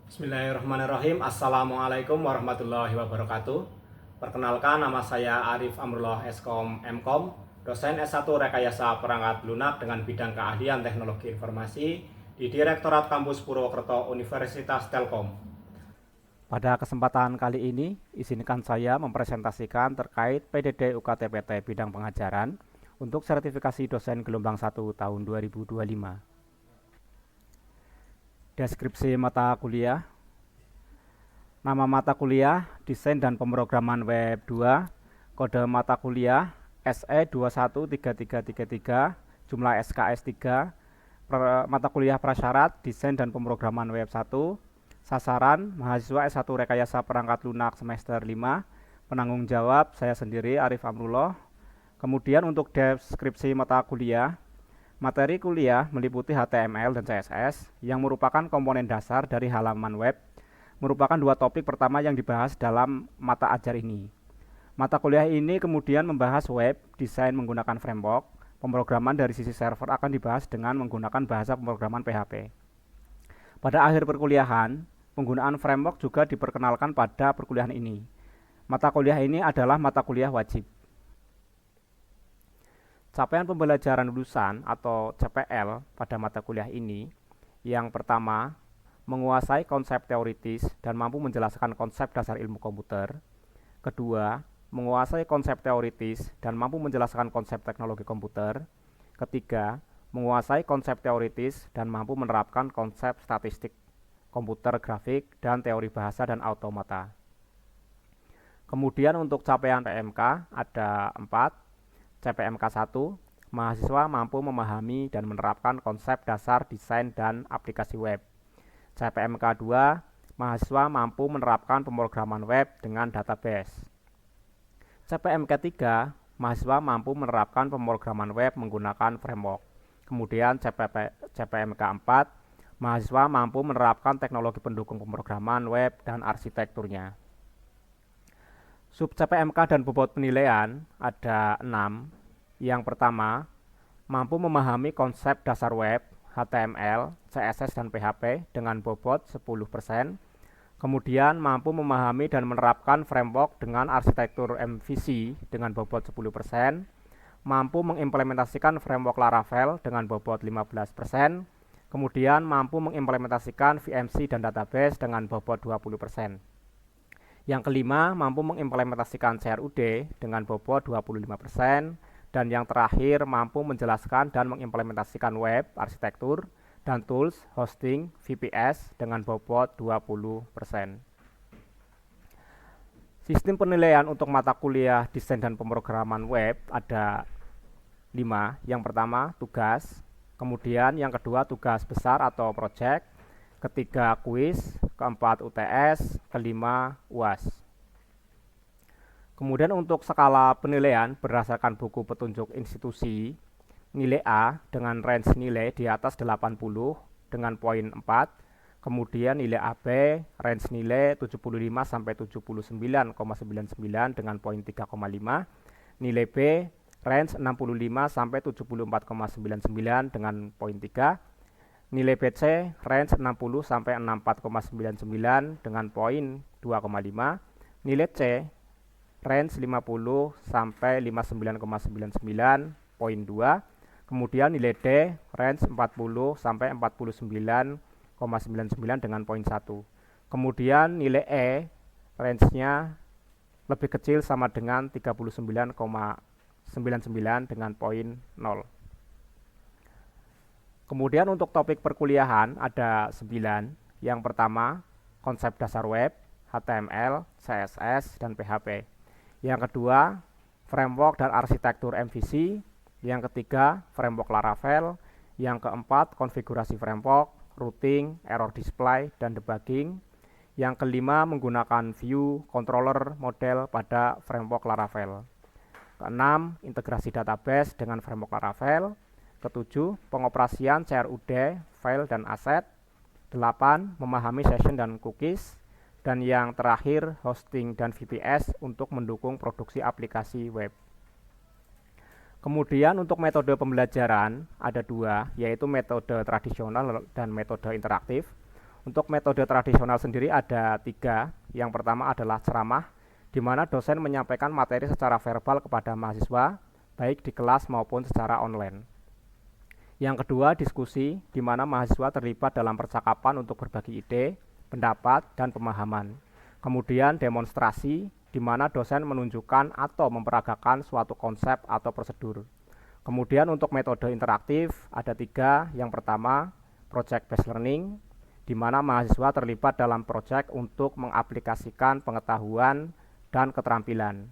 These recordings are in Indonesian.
Bismillahirrahmanirrahim. Assalamualaikum warahmatullahi wabarakatuh. Perkenalkan, nama saya Arif Amrullah Eskom Mkom, dosen S1 Rekayasa Perangkat Lunak dengan bidang keahlian Teknologi Informasi di Direktorat Kampus Purwokerto Universitas Telkom. Pada kesempatan kali ini, izinkan saya mempresentasikan terkait PDD UKT-PT bidang pengajaran untuk sertifikasi dosen gelombang 1 tahun 2025. Deskripsi mata kuliah. Nama mata kuliah Desain dan Pemrograman Web 2, kode mata kuliah SE 213333, jumlah SKS 3, mata kuliah prasyarat Desain dan Pemrograman Web 1, sasaran mahasiswa S1 Rekayasa Perangkat Lunak semester 5, penanggung jawab saya sendiri Arif Amrullah. Kemudian untuk deskripsi mata kuliah, materi kuliah meliputi HTML dan CSS yang merupakan komponen dasar dari halaman web, merupakan dua topik pertama yang dibahas dalam mata ajar ini. Mata kuliah ini kemudian membahas web, desain menggunakan framework, pemrograman dari sisi server akan dibahas dengan menggunakan bahasa pemrograman PHP. Pada akhir perkuliahan, penggunaan framework juga diperkenalkan pada perkuliahan ini. Mata kuliah ini adalah mata kuliah wajib. Capaian pembelajaran lulusan atau CPL pada mata kuliah ini, yang pertama, menguasai konsep teoritis dan mampu menjelaskan konsep dasar ilmu komputer. Kedua, menguasai konsep teoritis dan mampu menjelaskan konsep teknologi komputer. Ketiga, menguasai konsep teoritis dan mampu menerapkan konsep statistik, komputer grafik, dan teori bahasa dan automata. Kemudian untuk capaian PMK ada 4. CPMK 1, mahasiswa mampu memahami dan menerapkan konsep dasar desain dan aplikasi web. CPMK 2, mahasiswa mampu menerapkan pemrograman web dengan database. CPMK 3, mahasiswa mampu menerapkan pemrograman web menggunakan framework. Kemudian CPMK 4, mahasiswa mampu menerapkan teknologi pendukung pemrograman web dan arsitekturnya. Sub CPMK dan bobot penilaian ada 6. Yang pertama, mampu memahami konsep dasar web, HTML, CSS, dan PHP dengan bobot 10%. Kemudian mampu memahami dan menerapkan framework dengan arsitektur MVC dengan bobot 10%. Mampu mengimplementasikan framework Laravel dengan bobot 15%. Kemudian mampu mengimplementasikan VMC dan database dengan bobot 20%. Yang kelima, mampu mengimplementasikan CRUD dengan bobot 25%. Dan yang terakhir, mampu menjelaskan dan mengimplementasikan web, arsitektur, dan tools, hosting, VPS dengan bobot 20%. Sistem penilaian untuk mata kuliah desain dan pemrograman web ada 5. Yang pertama, tugas. Kemudian yang kedua, tugas besar atau project. Ketiga, kuis. Keempat, UTS. Kelima, UAS. Kemudian untuk skala penilaian berdasarkan buku petunjuk institusi, nilai A dengan range nilai di atas 80 dengan poin 4, kemudian nilai AB range nilai 75 sampai 79,99 dengan poin 3,5, nilai B range 65 sampai 74,99 dengan poin 3, nilai BC range 60 sampai 64,99 dengan poin 2,5, nilai C range 50 sampai 59,99 poin 2, kemudian nilai D range 40 sampai 49,99 dengan poin 1. Kemudian nilai E range-nya lebih kecil sama dengan 39,99 dengan poin 0. Kemudian untuk topik perkuliahan ada 9. Yang pertama, konsep dasar web, HTML, CSS, dan PHP. Yang kedua, framework dan arsitektur MVC. Yang ketiga, framework Laravel. Yang keempat, konfigurasi framework, routing, error display, dan debugging. Yang kelima, menggunakan view, controller, model pada framework Laravel. Keenam, integrasi database dengan framework Laravel. Ketujuh, pengoperasian CRUD, file dan aset. 8, memahami session dan cookies. Dan yang terakhir, hosting dan VPS untuk mendukung produksi aplikasi web. Kemudian untuk metode pembelajaran ada dua, yaitu metode tradisional dan metode interaktif. Untuk metode tradisional sendiri ada tiga. Yang pertama adalah ceramah, di mana dosen menyampaikan materi secara verbal kepada mahasiswa, baik di kelas maupun secara online. Yang kedua, diskusi, di mana mahasiswa terlibat dalam percakapan untuk berbagi ide, pendapat, dan pemahaman. Kemudian demonstrasi, di mana dosen menunjukkan atau memperagakan suatu konsep atau prosedur. Kemudian untuk metode interaktif ada tiga. Yang pertama, project based learning, di mana mahasiswa terlibat dalam proyek untuk mengaplikasikan pengetahuan dan keterampilan.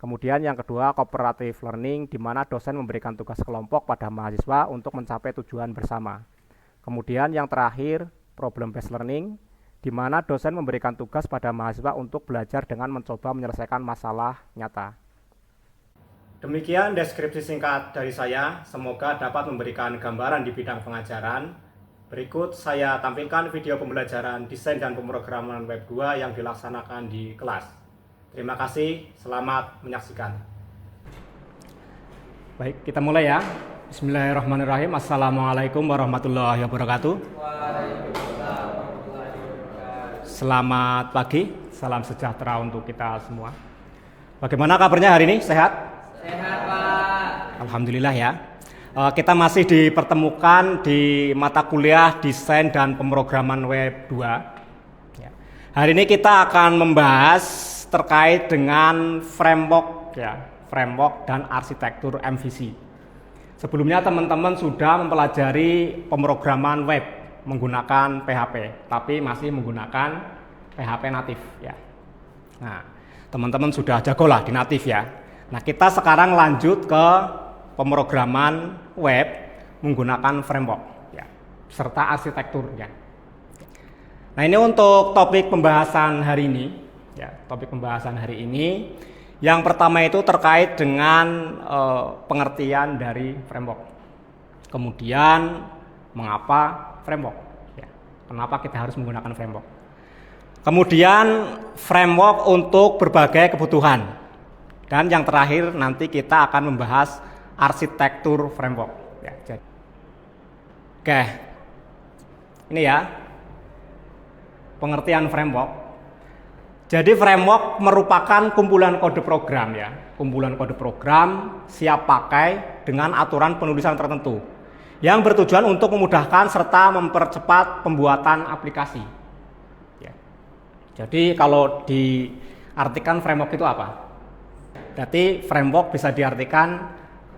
Kemudian yang kedua, cooperative learning, di mana dosen memberikan tugas kelompok pada mahasiswa untuk mencapai tujuan bersama. Kemudian yang terakhir, problem based learning, di mana dosen memberikan tugas pada mahasiswa untuk belajar dengan mencoba menyelesaikan masalah nyata. Demikian deskripsi singkat dari saya, semoga dapat memberikan gambaran di bidang pengajaran. Berikut saya tampilkan video pembelajaran desain dan pemrograman web 2 yang dilaksanakan di kelas. Terima kasih, selamat menyaksikan. Baik, kita mulai ya. Bismillahirrahmanirrahim. Assalamualaikum warahmatullahi wabarakatuh. Selamat pagi, salam sejahtera untuk kita semua. Bagaimana kabarnya hari ini? Sehat? Sehat, Pak. Alhamdulillah ya. Kita masih dipertemukan di mata kuliah desain dan pemrograman web 2. Hari ini kita akan membahas terkait dengan framework dan arsitektur MVC. Sebelumnya teman-teman sudah mempelajari pemrograman web menggunakan PHP, tapi masih menggunakan PHP natif ya. Nah, teman-teman sudah jagolah di natif ya. Nah, kita sekarang lanjut ke pemrograman web menggunakan framework ya, serta arsitekturnya. Nah, ini untuk topik pembahasan hari ini. Ya, topik pembahasan hari ini yang pertama itu terkait dengan pengertian dari framework. Kemudian mengapa framework? Ya, kenapa kita harus menggunakan framework? Kemudian framework untuk berbagai kebutuhan. Dan yang terakhir nanti kita akan membahas arsitektur framework. Ya, jadi. Oke, ini ya pengertian framework. Jadi framework merupakan kumpulan kode program ya, kumpulan kode program siap pakai dengan aturan penulisan tertentu yang bertujuan untuk memudahkan serta mempercepat pembuatan aplikasi. Ya. Jadi kalau diartikan framework itu apa? Jadi framework bisa diartikan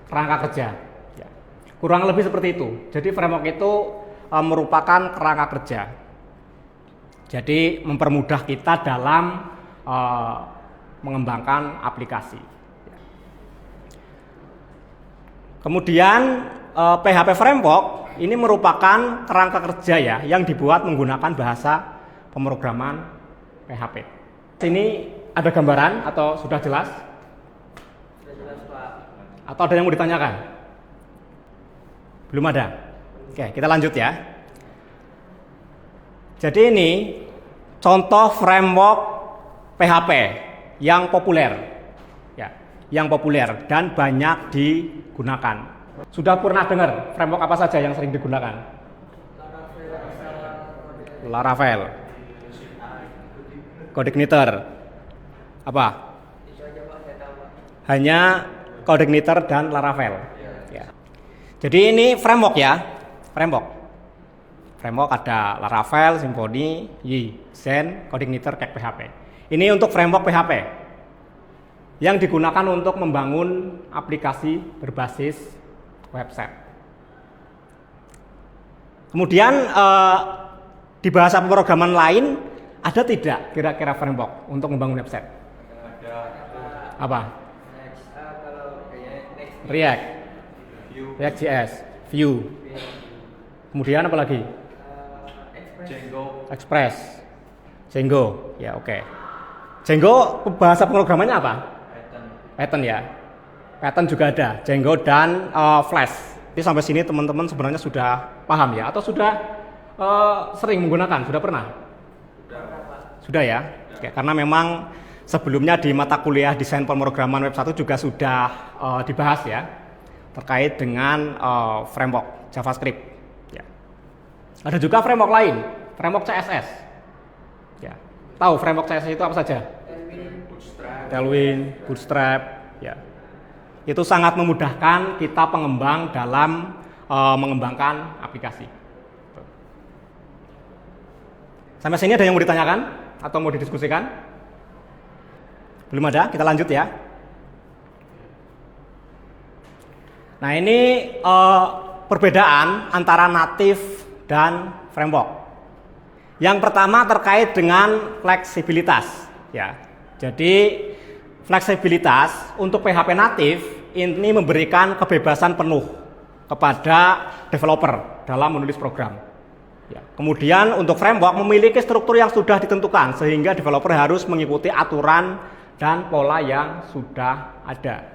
kerangka kerja. Ya. Kurang lebih seperti itu. Jadi framework itu merupakan kerangka kerja. Jadi mempermudah kita dalam mengembangkan aplikasi. Kemudian PHP framework ini merupakan kerangka kerja ya yang dibuat menggunakan bahasa pemrograman PHP. Sini ada gambaran atau sudah jelas? Sudah jelas, Pak. Atau ada yang mau ditanyakan? Belum ada? Oke, kita lanjut ya. Jadi ini contoh framework PHP yang populer, ya, yang populer dan banyak digunakan. Sudah pernah dengar framework apa saja yang sering digunakan? Laravel, CodeIgniter, apa? Hanya CodeIgniter dan Laravel. Ya. Jadi ini framework ya, framework. Framework ada Laravel, Symfony, Zen, CodeIgniter, PHP. Ini untuk framework PHP yang digunakan untuk membangun aplikasi berbasis website. Kemudian di bahasa pemrograman lain ada tidak kira-kira framework untuk membangun website? Ada. Apa? React, React.js, Vue. Kemudian apa lagi? Express, Django, ya oke. Django bahasa pemrogramannya apa? Python ya. Python juga ada, Django dan Flash. Jadi sampai sini teman-teman sebenarnya sudah paham ya, atau sudah sering menggunakan, sudah pernah? Sudah ya. Oke, karena memang sebelumnya di mata kuliah desain pemrograman web 1 juga sudah dibahas ya. terkait dengan framework JavaScript. Ya. Ada juga framework lain, framework CSS. Ya. Tahu framework CSS itu apa saja? Tailwind, Bootstrap. Ya. Itu sangat memudahkan kita pengembang dalam mengembangkan aplikasi. Sampai sini ada yang mau ditanyakan atau mau didiskusikan? Belum ada, kita lanjut ya. Nah ini perbedaan antara native dan framework. Yang pertama terkait dengan fleksibilitas. Ya, jadi fleksibilitas untuk PHP native ini memberikan kebebasan penuh kepada developer dalam menulis program. Ya. Kemudian untuk framework memiliki struktur yang sudah ditentukan sehingga developer harus mengikuti aturan dan pola yang sudah ada.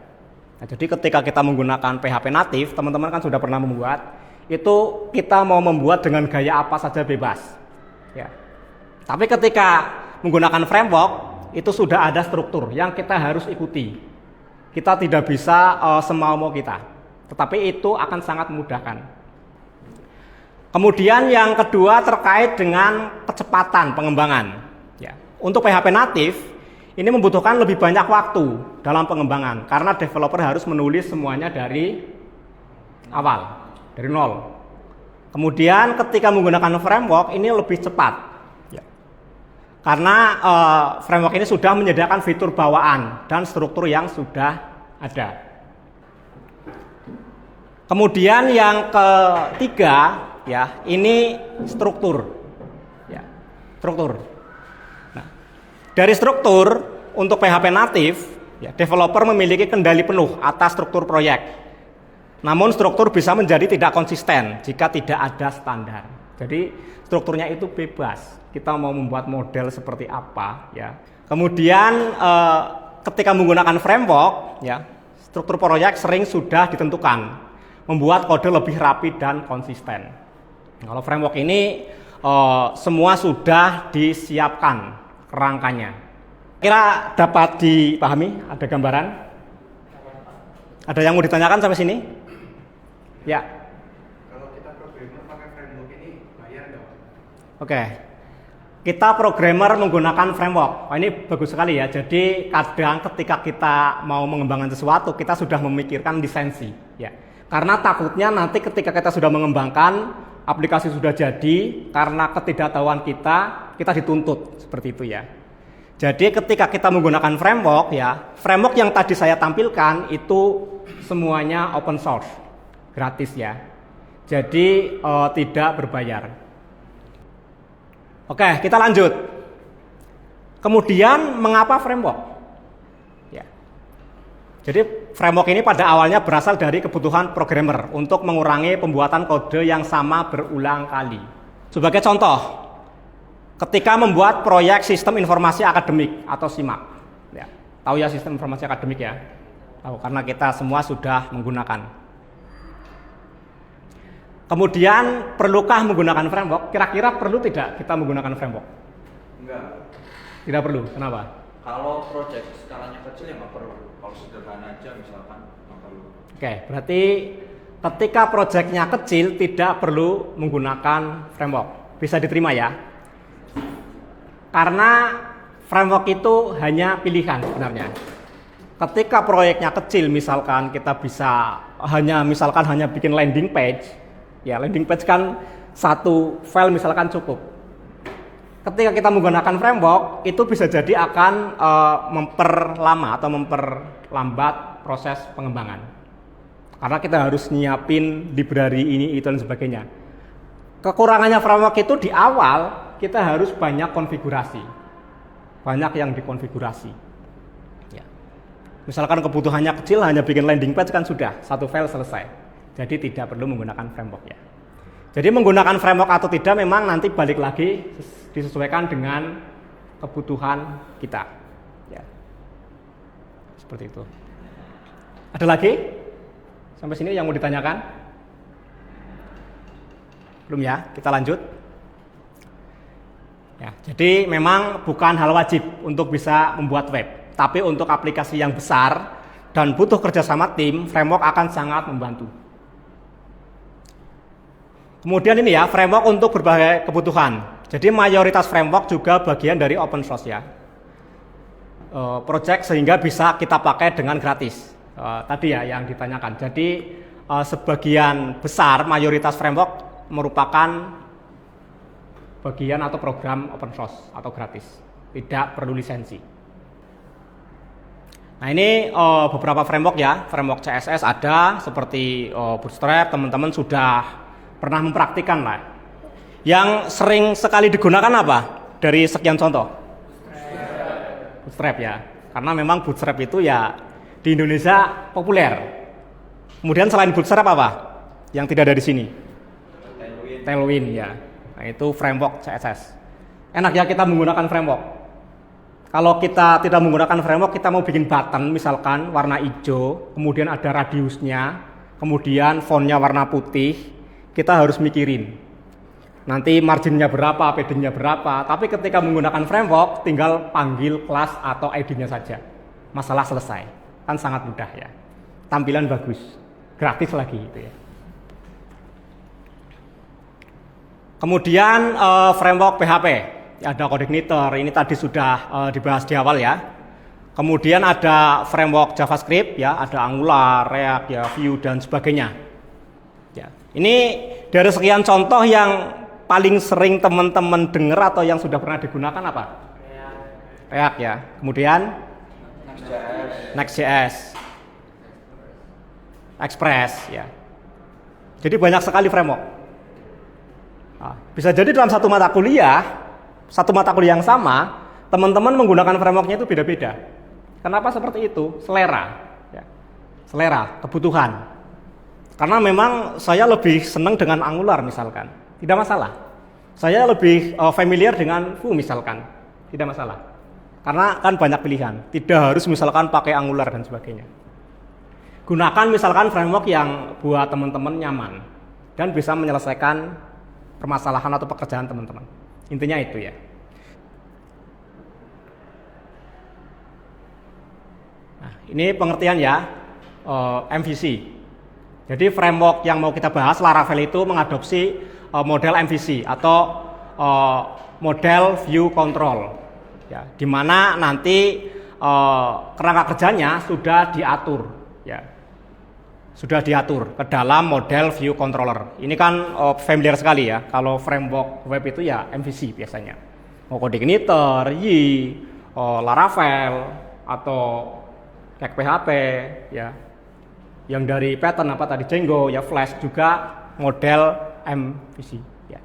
Nah, jadi ketika kita menggunakan PHP native, teman-teman kan sudah pernah membuat, itu kita mau membuat dengan gaya apa saja bebas. Ya. Tapi ketika menggunakan framework, itu sudah ada struktur yang kita harus ikuti. Kita tidak bisa semau-mau kita, tetapi itu akan sangat memudahkan. Kemudian yang kedua terkait dengan kecepatan pengembangan. Ya. Untuk PHP native, ini membutuhkan lebih banyak waktu dalam pengembangan karena developer harus menulis semuanya dari awal, dari nol. Kemudian ketika menggunakan framework ini lebih cepat, ya. Karena framework ini sudah menyediakan fitur bawaan dan struktur yang sudah ada. Kemudian yang ketiga, ya, ini struktur, ya, struktur. Dari struktur untuk PHP native, ya, developer memiliki kendali penuh atas struktur proyek. Namun struktur bisa menjadi tidak konsisten jika tidak ada standar. Jadi strukturnya itu bebas. Kita mau membuat model seperti apa, ya. Kemudian ketika menggunakan framework, ya, struktur proyek sering sudah ditentukan, membuat kode lebih rapi dan konsisten. Kalau framework ini semua sudah disiapkan kerangkanya. Kira dapat dipahami? Ada gambaran? Ada yang mau ditanyakan sampai sini? Ya. Kalau kita programmer pakai framework ini bayar nggak? Oke. Kita programmer menggunakan framework. Ini bagus sekali ya. Jadi kadang ketika kita mau mengembangkan sesuatu, kita sudah memikirkan lisensi. Ya. Karena takutnya nanti ketika kita sudah mengembangkan aplikasi sudah jadi, karena ketidaktahuan kita dituntut seperti itu ya. Jadi ketika kita menggunakan framework, ya, framework yang tadi saya tampilkan itu semuanya open source, gratis ya. Jadi tidak berbayar. Oke, kita lanjut. Kemudian mengapa framework? Ya. Jadi framework ini pada awalnya berasal dari kebutuhan programmer untuk mengurangi pembuatan kode yang sama berulang kali. Sebagai contoh, ketika membuat proyek sistem informasi akademik atau SIMAK, ya, tahu ya sistem informasi akademik ya? Tahu karena kita semua sudah menggunakan. Kemudian perlukah menggunakan framework? Kira-kira perlu tidak kita menggunakan framework? Enggak. Tidak perlu. Kenapa? Kalau proyek skalanya kecil ya nggak perlu. Kalau sederhana aja misalkan nggak perlu. Oke, berarti ketika proyeknya kecil tidak perlu menggunakan framework. Bisa diterima ya? Karena framework itu hanya pilihan sebenarnya. Ketika proyeknya kecil, misalkan kita bisa hanya bikin landing page, ya landing page kan satu file misalkan cukup. Ketika kita menggunakan framework, itu bisa jadi akan memperlama atau memperlambat proses pengembangan. Karena kita harus nyiapin library ini, itu dan sebagainya. Kekurangannya framework itu di awal kita harus banyak konfigurasi, banyak yang dikonfigurasi. Ya. Misalkan kebutuhannya kecil, hanya bikin landing page kan sudah satu file selesai. Jadi tidak perlu menggunakan framework ya. Jadi menggunakan framework atau tidak memang nanti balik lagi disesuaikan dengan kebutuhan kita. Ya. Seperti itu. Ada lagi? Sampai sini yang mau ditanyakan? Belum ya? Kita lanjut. Ya, jadi memang bukan hal wajib untuk bisa membuat web. Tapi untuk aplikasi yang besar dan butuh kerjasama tim, framework akan sangat membantu. Kemudian ini ya, framework untuk berbagai kebutuhan. Jadi mayoritas framework juga bagian dari open source ya. Project sehingga bisa kita pakai dengan gratis. Tadi ya yang ditanyakan. Jadi sebagian besar mayoritas framework merupakan bagian atau program open source atau gratis, tidak perlu lisensi. Nah ini beberapa framework ya, framework CSS ada seperti Bootstrap, teman-teman sudah pernah mempraktikkan lah. Yang sering sekali digunakan apa dari sekian contoh? Bootstrap ya, karena memang Bootstrap itu ya di Indonesia populer. Kemudian selain Bootstrap apa? Yang tidak ada di sini? Tailwind ya. Nah itu framework CSS. Enak ya kita menggunakan framework. Kalau kita tidak menggunakan framework, kita mau bikin button misalkan warna hijau, kemudian ada radiusnya, kemudian fontnya warna putih, kita harus mikirin. Nanti marginnya berapa, paddingnya berapa, tapi ketika menggunakan framework, tinggal panggil kelas atau ID-nya saja. Masalah selesai. Kan sangat mudah ya. Tampilan bagus, gratis lagi gitu ya. Kemudian framework PHP, ada CodeIgniter, ini tadi sudah dibahas di awal ya. Kemudian ada framework JavaScript ya, ada Angular, React, ya, Vue dan sebagainya. Ya. Ini dari sekian contoh yang paling sering teman-teman dengar atau yang sudah pernah digunakan apa? React ya. Kemudian Next.js, Express ya. Jadi banyak sekali framework. Nah, bisa jadi dalam satu mata kuliah yang sama, teman-teman menggunakan frameworknya itu beda-beda. Kenapa seperti itu? Selera, ya. Selera, kebutuhan. Karena memang saya lebih senang dengan Angular misalkan, tidak masalah. Saya lebih familiar dengan Vue misalkan, tidak masalah. Karena kan banyak pilihan, tidak harus misalkan pakai Angular dan sebagainya. Gunakan misalkan framework yang buat teman-teman nyaman dan bisa menyelesaikan permasalahan atau pekerjaan teman-teman. Intinya itu ya. Nah, ini pengertian ya MVC. Jadi framework yang mau kita bahas, Laravel itu mengadopsi model MVC atau model view control. Ya, di mana nanti kerangka kerjanya sudah diatur. Ya. Sudah diatur ke dalam model view controller. Ini kan familiar sekali ya. Kalau framework web itu ya MVC biasanya. Mau CodeIgniter, Laravel atau kayak PHP ya. Yang dari pattern apa tadi Django ya, Flash juga model MVC ya.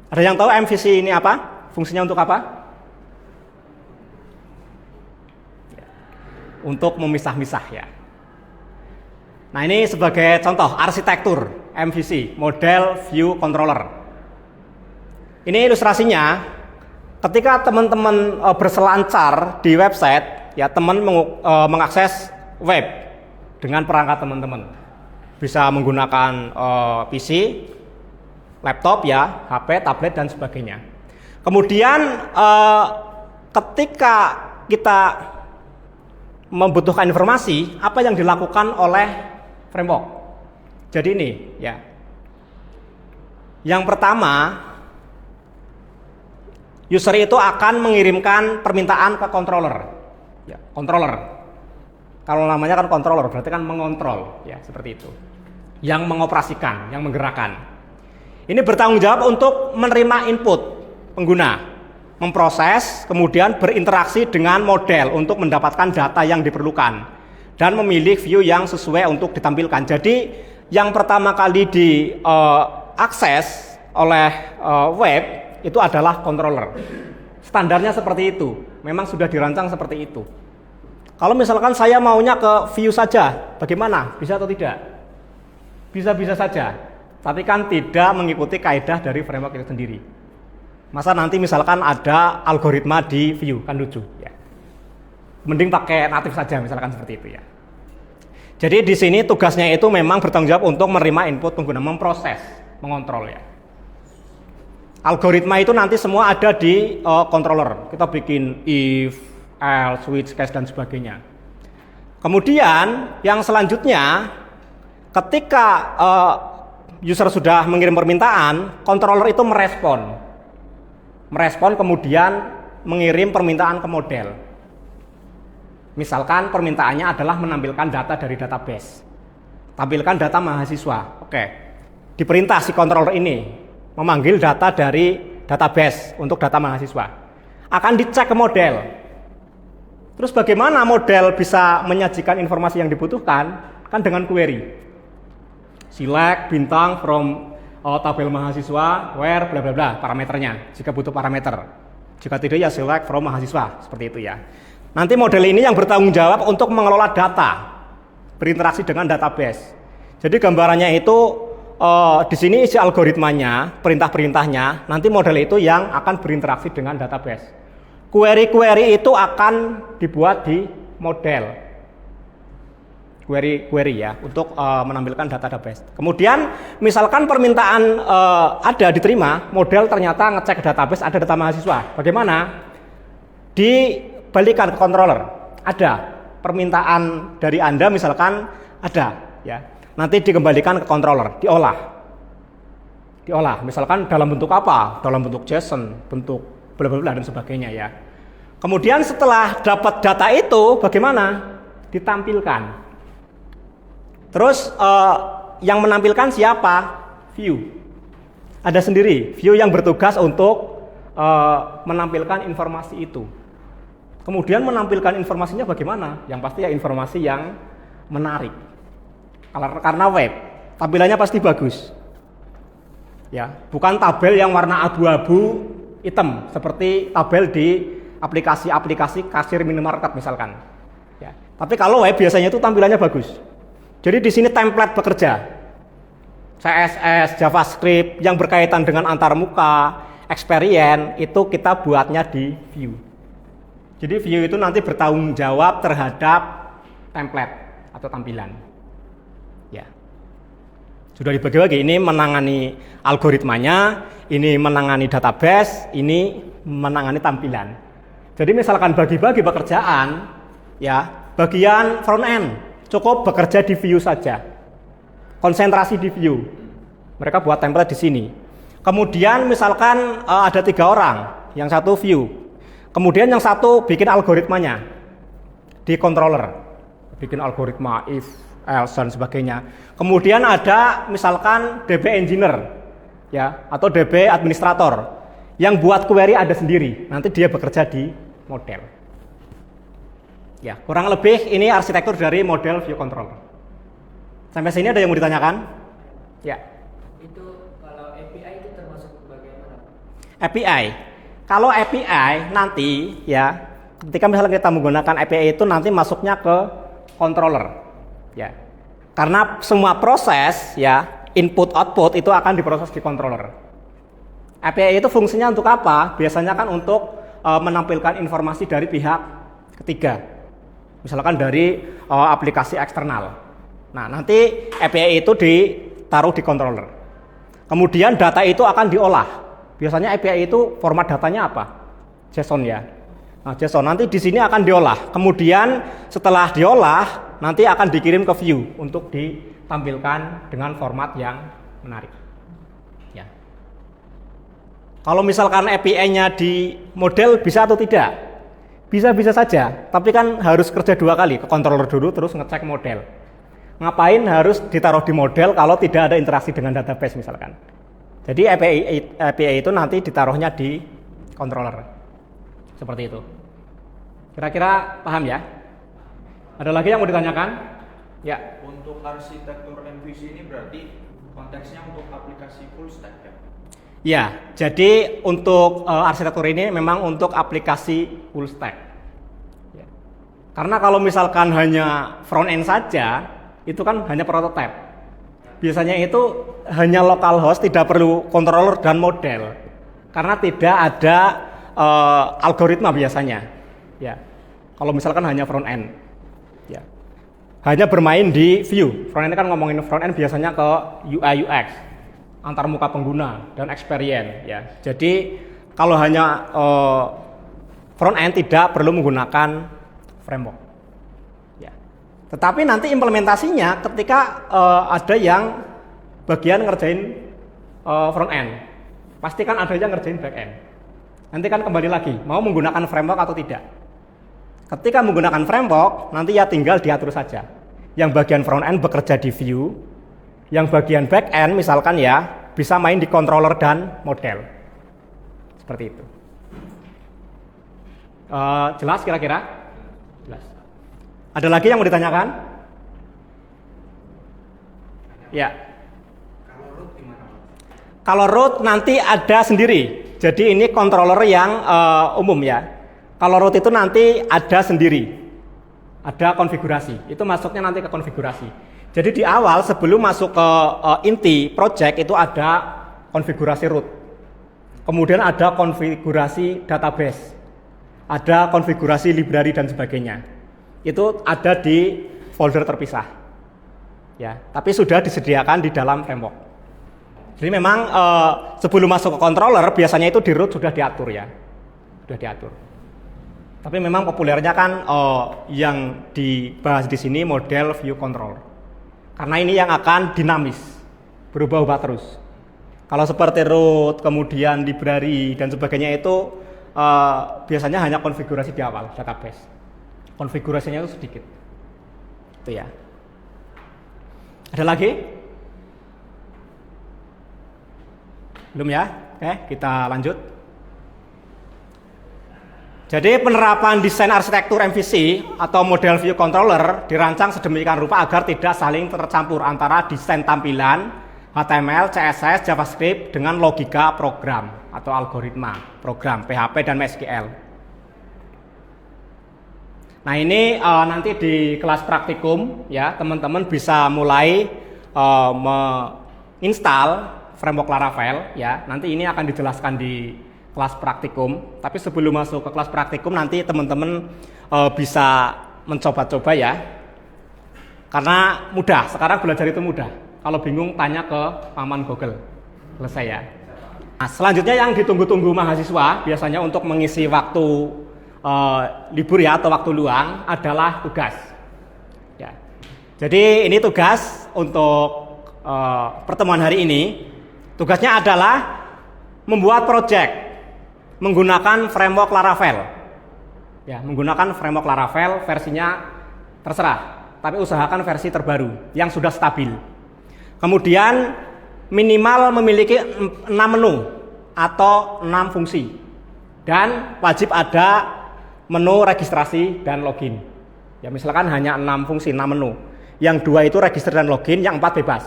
Ada yang tahu MVC ini apa? Fungsinya untuk apa? Ya. Untuk memisah-misah ya. Nah ini sebagai contoh arsitektur MVC, model view controller. Ini ilustrasinya, ketika teman-teman berselancar di website, ya teman mengakses web dengan perangkat teman-teman. Bisa menggunakan PC, laptop ya, HP, tablet dan sebagainya. Kemudian ketika kita membutuhkan informasi, apa yang dilakukan oleh framework. Jadi ini ya. Yang pertama, user itu akan mengirimkan permintaan ke controller. Ya, controller. Kalau namanya kan controller, berarti kan mengontrol, ya seperti itu. Yang mengoperasikan, yang menggerakkan. Ini bertanggung jawab untuk menerima input pengguna, memproses, kemudian berinteraksi dengan model untuk mendapatkan data yang diperlukan. Dan memilih view yang sesuai untuk ditampilkan. Jadi yang pertama kali diakses oleh web itu adalah controller. Standarnya seperti itu. Memang sudah dirancang seperti itu. Kalau misalkan saya maunya ke view saja, bagaimana? Bisa atau tidak? Bisa-bisa saja. Tapi kan tidak mengikuti kaidah dari framework itu sendiri. Masa nanti misalkan ada algoritma di view, kan lucu ya. Mending pakai natif saja misalkan seperti itu ya. Jadi di sini tugasnya itu memang bertanggung jawab untuk menerima input pengguna, memproses, mengontrol ya. Algoritma itu nanti semua ada di controller. Kita bikin if, else, switch, case dan sebagainya. Kemudian yang selanjutnya, ketika user sudah mengirim permintaan, controller itu merespon kemudian mengirim permintaan ke model. Misalkan permintaannya adalah menampilkan data dari database, tampilkan data mahasiswa. Oke, diperintah si controller ini memanggil data dari database untuk data mahasiswa, akan dicek ke model. Terus bagaimana model bisa menyajikan informasi yang dibutuhkan? Kan dengan query. Select bintang from tabel mahasiswa, where bla bla bla parameternya jika butuh parameter. Jika tidak ya select from mahasiswa, seperti itu ya. Nanti model ini yang bertanggung jawab untuk mengelola data, berinteraksi dengan database. Jadi gambarannya itu di sini isi algoritmanya, perintah-perintahnya, nanti model itu yang akan berinteraksi dengan database. Query-query itu akan dibuat di model. Query ya, untuk menampilkan data database. Kemudian misalkan permintaan ada diterima, model ternyata ngecek database ada data mahasiswa. Bagaimana? Dibalikan ke controller. Ada permintaan dari Anda misalkan ada ya. Nanti dikembalikan ke controller, diolah. Misalkan dalam bentuk apa? Dalam bentuk JSON, bentuk bla bla bla dan sebagainya ya. Kemudian setelah dapat data itu bagaimana? Ditampilkan. Terus yang menampilkan siapa? View. Ada sendiri view yang bertugas untuk menampilkan informasi itu. Kemudian menampilkan informasinya bagaimana? Yang pasti ya informasi yang menarik. Karena web, tampilannya pasti bagus. Ya, bukan tabel yang warna abu-abu hitam seperti tabel di aplikasi-aplikasi kasir minimarket misalkan. Ya. Tapi kalau web biasanya itu tampilannya bagus. Jadi di sini template bekerja, CSS, JavaScript yang berkaitan dengan antarmuka, experience itu kita buatnya di view. Jadi view itu nanti bertanggung jawab terhadap template atau tampilan. Ya. Sudah dibagi-bagi, ini menangani algoritmanya, ini menangani database, ini menangani tampilan. Jadi misalkan bagi-bagi pekerjaan, ya, bagian front end cukup bekerja di view saja. Konsentrasi di view. Mereka buat template di sini. Kemudian misalkan ada 3 orang, yang satu view. Kemudian yang satu bikin algoritmanya di controller. Bikin algoritma if, else dan sebagainya. Kemudian ada misalkan DB engineer ya atau DB administrator yang buat query ada sendiri. Nanti dia bekerja di model. Ya, kurang lebih ini arsitektur dari model view controller. Sampai sini ada yang mau ditanyakan? Ya. Itu kalau API itu termasuk bagaimana? API. Kalau API nanti ya ketika misalnya kita menggunakan API itu nanti masuknya ke controller. Ya. Karena semua proses ya input output itu akan diproses di controller. API itu fungsinya untuk apa? Biasanya kan untuk menampilkan informasi dari pihak ketiga. Misalkan dari aplikasi eksternal. Nah, nanti API itu ditaruh di controller. Kemudian data itu akan diolah. Biasanya API itu format datanya apa? JSON ya. Nah, JSON nanti di sini akan diolah. Kemudian setelah diolah nanti akan dikirim ke view untuk ditampilkan dengan format yang menarik. Ya. Kalau misalkan API-nya di model bisa atau tidak? Bisa-bisa saja, tapi kan harus kerja 2 kali, ke controller dulu terus ngecek model. Ngapain harus ditaruh di model kalau tidak ada interaksi dengan database misalkan. Jadi API itu nanti ditaruhnya di controller. Seperti itu. Kira-kira paham ya? Ada lagi yang mau ditanyakan? Ya. Untuk arsitektur MVC ini berarti konteksnya untuk aplikasi full stack ya? Ya, jadi untuk arsitektur ini memang untuk aplikasi full stack. Ya. Karena kalau misalkan hanya front end saja, itu kan hanya prototype. Biasanya itu hanya localhost, tidak perlu controller dan model. Karena tidak ada algoritma biasanya. Ya. Kalau misalkan hanya front end. Ya. Hanya bermain di view. Front end kan ngomongin front end biasanya ke UI UX. Antar muka pengguna dan experience ya. Jadi kalau hanya front end tidak perlu menggunakan framework. Ya. Tetapi nanti implementasinya ketika ada yang bagian ngerjain front end, pasti kan ada yang ngerjain back end. Nanti kan kembali lagi, mau menggunakan framework atau tidak. Ketika menggunakan framework, nanti ya tinggal diatur saja. Yang bagian front end bekerja di view, yang bagian back end misalkan ya bisa main di controller dan model. Seperti itu. Jelas kira-kira? Jelas. Ada lagi yang mau ditanyakan? Ya. Kalau root gimana, Pak? Kalau root nanti ada sendiri. Jadi ini controller yang umum ya. Kalau root itu nanti ada sendiri. Ada konfigurasi. Itu masuknya nanti ke konfigurasi. Jadi di awal sebelum masuk ke inti project itu ada konfigurasi root. Kemudian ada konfigurasi database. Ada konfigurasi library dan sebagainya. Itu ada di folder terpisah. Ya, tapi sudah disediakan di dalam framework. Jadi memang sebelum masuk ke controller biasanya itu di root sudah diatur ya. Sudah diatur. Tapi memang populernya kan yang dibahas di sini model view control. Karena ini yang akan dinamis, berubah-ubah terus. Kalau seperti root, kemudian library dan sebagainya itu biasanya hanya konfigurasi di awal database. Konfigurasinya itu sedikit. Itu ya. Ada lagi? Belum ya? Oke, kita lanjut. Jadi penerapan desain arsitektur MVC atau model view controller dirancang sedemikian rupa agar tidak saling tercampur antara desain tampilan HTML, CSS, JavaScript dengan logika program atau algoritma program PHP dan MySQL. Nah ini nanti di kelas praktikum ya teman-teman bisa mulai menginstal framework Laravel ya. Nanti ini akan dijelaskan di kelas praktikum. Tapi sebelum masuk ke kelas praktikum nanti teman-teman bisa mencoba-coba ya. Karena mudah. Sekarang belajar itu mudah. Kalau bingung tanya ke paman Google. Selesai ya. Nah, selanjutnya yang ditunggu-tunggu mahasiswa biasanya untuk mengisi waktu libur ya atau waktu luang adalah tugas. Ya. Jadi ini tugas untuk pertemuan hari ini. Tugasnya adalah membuat project menggunakan framework Laravel. Ya, menggunakan framework Laravel versinya terserah, tapi usahakan versi terbaru yang sudah stabil. Kemudian minimal memiliki 6 menu atau 6 fungsi. Dan wajib ada menu registrasi dan login. Ya, misalkan hanya 6 fungsi, 6 menu. Yang 2 itu register dan login, yang 4 bebas.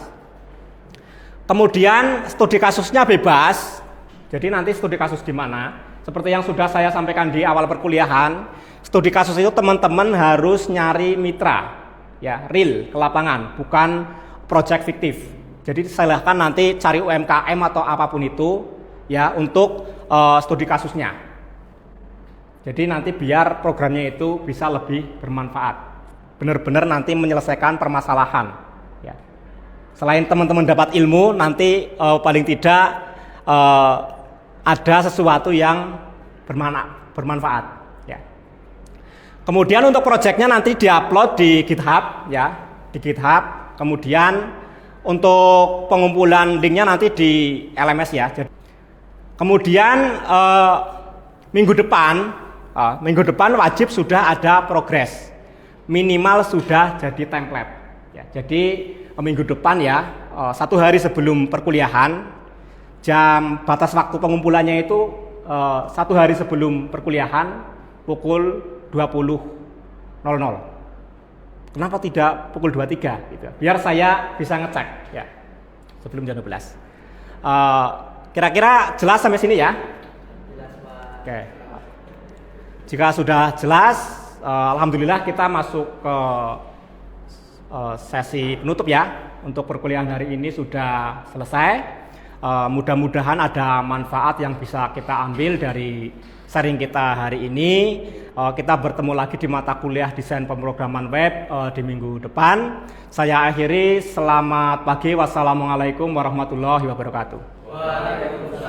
Kemudian studi kasusnya bebas. Jadi nanti studi kasus di mana? Seperti yang sudah saya sampaikan di awal perkuliahan, studi kasus itu teman-teman harus nyari mitra, ya, real ke lapangan, bukan project fiktif. Jadi silahkan nanti cari UMKM atau apapun itu, ya, untuk studi kasusnya. Jadi nanti biar programnya itu bisa lebih bermanfaat, benar-benar nanti menyelesaikan permasalahan. Ya. Selain teman-teman dapat ilmu, nanti paling tidak ada sesuatu yang bermanfaat. Ya. Kemudian untuk proyeknya nanti diupload di GitHub, ya, di GitHub. Kemudian untuk pengumpulan linknya nanti di LMS ya. Kemudian minggu depan wajib sudah ada progres, minimal sudah jadi template. Ya, jadi minggu depan ya, 1 hari sebelum perkuliahan. Jam batas waktu pengumpulannya itu 1 hari sebelum perkuliahan pukul 20.00. Kenapa tidak pukul 23 gitu? Biar saya bisa ngecek ya sebelum jam 12. Kira-kira jelas sampai sini ya? Jelas, Pak. Oke. Jika sudah jelas, alhamdulillah kita masuk ke sesi penutup ya. Untuk perkuliahan hari ini sudah selesai. Mudah-mudahan ada manfaat yang bisa kita ambil dari sharing kita hari ini. Kita bertemu lagi di mata kuliah desain pemrograman web di minggu depan. Saya akhiri, selamat pagi, wassalamualaikum warahmatullahi wabarakatuh. Waalaikumsalam.